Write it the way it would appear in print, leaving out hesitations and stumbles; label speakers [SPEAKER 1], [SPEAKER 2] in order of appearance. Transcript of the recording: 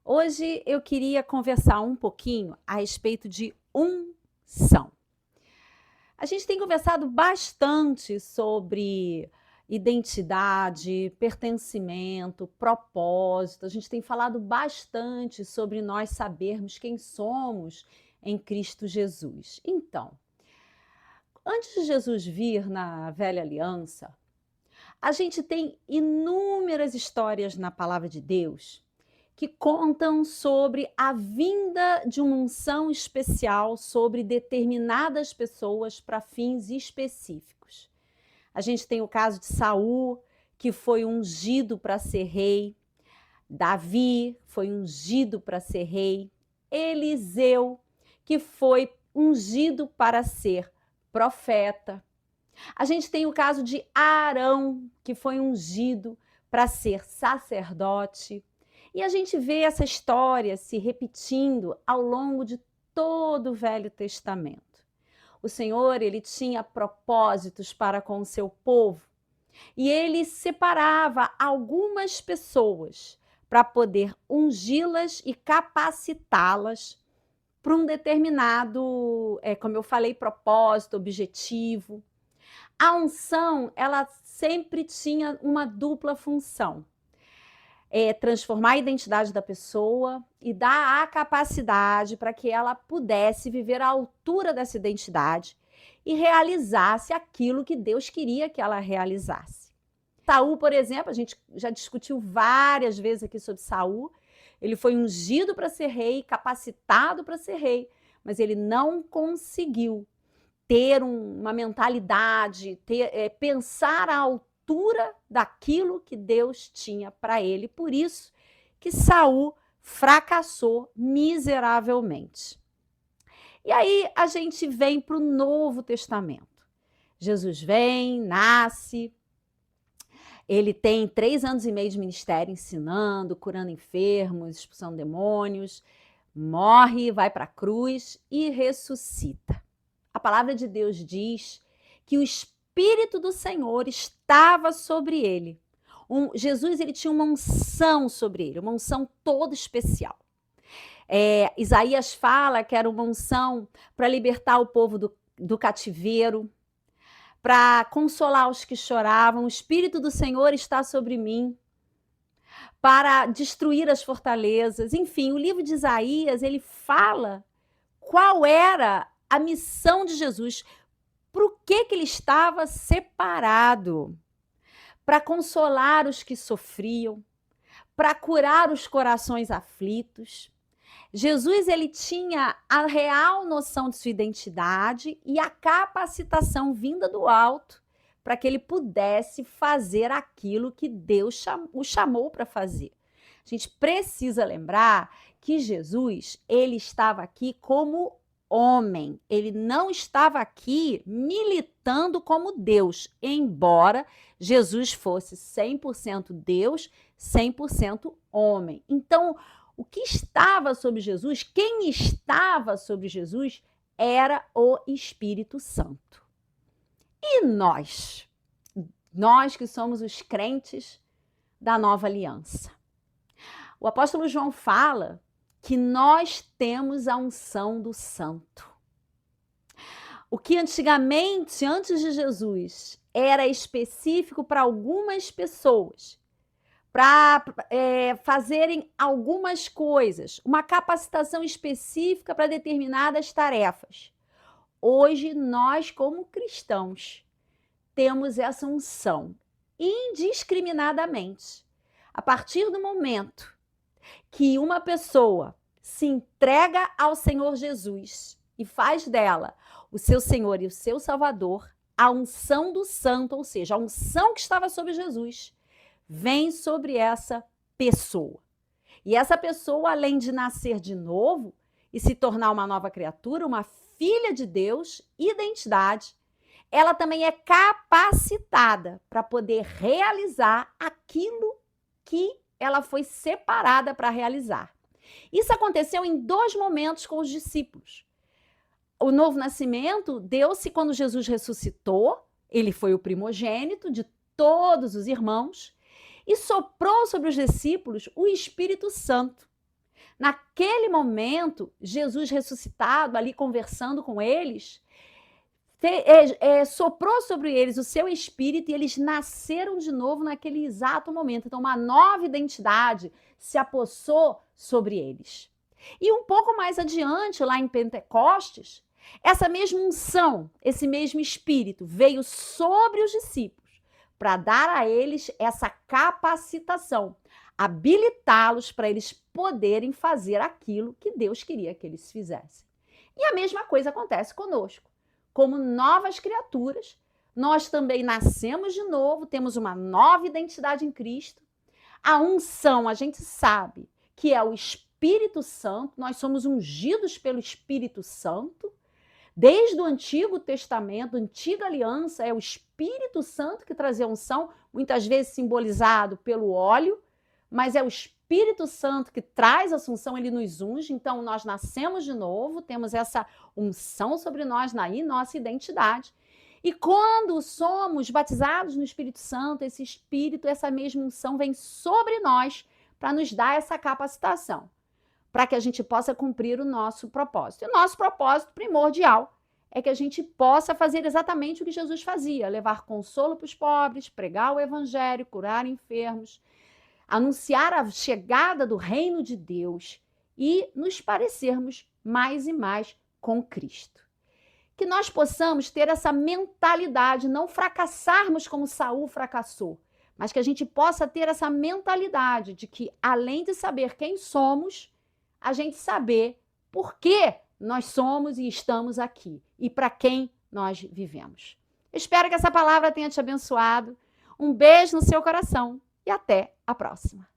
[SPEAKER 1] Hoje eu queria conversar um pouquinho a respeito de unção. A gente tem conversado bastante sobre identidade, pertencimento, propósito. A gente tem falado bastante sobre nós sabermos quem somos em Cristo Jesus. Então, antes de Jesus vir na velha aliança, a gente tem inúmeras histórias na palavra de Deus que contam sobre a vinda de uma unção especial sobre determinadas pessoas para fins específicos. A gente tem o caso de Saul, que foi ungido para ser rei, Davi foi ungido para ser rei, Eliseu, que foi ungido para ser profeta. A gente tem o caso de Arão, que foi ungido para ser sacerdote. E a gente vê essa história se repetindo ao longo de todo o Velho Testamento. O Senhor, ele tinha propósitos para com o seu povo e ele separava algumas pessoas para poder ungí-las e capacitá-las para um determinado, como eu falei, propósito, objetivo. A unção, ela sempre tinha uma dupla função. Transformar a identidade da pessoa e dar a capacidade para que ela pudesse viver à altura dessa identidade e realizasse aquilo que Deus queria que ela realizasse. Saul, por exemplo, a gente já discutiu várias vezes aqui sobre Saul. Ele foi ungido para ser rei, capacitado para ser rei, mas ele não conseguiu ter uma mentalidade, pensar à altura daquilo que Deus tinha para ele. Por isso que Saul fracassou miseravelmente. E aí a gente vem para o Novo Testamento. Jesus vem, nasce, ele tem 3 anos e meio de ministério ensinando, curando enfermos, expulsando demônios, morre, vai para a cruz e ressuscita. A palavra de Deus diz que o Espírito do Senhor estava sobre ele. Jesus, ele tinha uma unção sobre ele, uma unção toda especial. Isaías fala que era uma unção para libertar o povo do cativeiro, para consolar os que choravam. O Espírito do Senhor está sobre mim, para destruir as fortalezas. Enfim, o livro de Isaías, ele fala qual era a missão de Jesus, para o que ele estava separado, para consolar os que sofriam, para curar os corações aflitos. Jesus, ele tinha a real noção de sua identidade e a capacitação vinda do alto para que ele pudesse fazer aquilo que Deus o chamou para fazer. A gente precisa lembrar que Jesus, ele estava aqui como homem, ele não estava aqui militando como Deus, embora Jesus fosse 100% Deus, 100% homem. Então, o que estava sobre Jesus, quem estava sobre Jesus, era o Espírito Santo. E nós que somos os crentes da nova aliança. O apóstolo João fala que nós temos a unção do santo. O que antigamente, antes de Jesus, era específico para algumas pessoas, para fazerem algumas coisas, uma capacitação específica para determinadas tarefas. Hoje, nós, como cristãos, temos essa unção indiscriminadamente. A partir do momento que uma pessoa se entrega ao Senhor Jesus e faz dela o seu Senhor e o seu Salvador, a unção do santo, ou seja, a unção que estava sobre Jesus, vem sobre essa pessoa. E essa pessoa, além de nascer de novo e se tornar uma nova criatura, uma filha de Deus, identidade, ela também é capacitada para poder realizar aquilo que ela foi separada para realizar. Isso aconteceu em 2 momentos com os discípulos. O novo nascimento deu-se quando Jesus ressuscitou, ele foi o primogênito de todos os irmãos, e soprou sobre os discípulos o Espírito Santo. Naquele momento, Jesus ressuscitado, ali conversando com eles, soprou sobre eles o seu espírito e eles nasceram de novo naquele exato momento. Então, uma nova identidade se apossou sobre eles. E um pouco mais adiante, lá em Pentecostes, essa mesma unção, esse mesmo espírito veio sobre os discípulos para dar a eles essa capacitação, habilitá-los para eles poderem fazer aquilo que Deus queria que eles fizessem. E a mesma coisa acontece conosco. Como novas criaturas, nós também nascemos de novo, temos uma nova identidade em Cristo. A unção, a gente sabe que é o Espírito Santo, nós somos ungidos pelo Espírito Santo. Desde o Antigo Testamento, Antiga Aliança, é o Espírito Santo que trazia a unção, muitas vezes simbolizado pelo óleo, mas é o Espírito Santo que traz a unção, ele nos unge, então nós nascemos de novo, temos essa unção sobre nós, aí nossa identidade. E quando somos batizados no Espírito Santo, esse Espírito, essa mesma unção vem sobre nós para nos dar essa capacitação, para que a gente possa cumprir o nosso propósito. E o nosso propósito primordial é que a gente possa fazer exatamente o que Jesus fazia, levar consolo para os pobres, pregar o evangelho, curar enfermos, anunciar a chegada do reino de Deus e nos parecermos mais e mais com Cristo. Que nós possamos ter essa mentalidade, não fracassarmos como Saul fracassou, mas que a gente possa ter essa mentalidade de que, além de saber quem somos, a gente saber por que nós somos e estamos aqui e para quem nós vivemos. Espero que essa palavra tenha te abençoado. Um beijo no seu coração e até a próxima.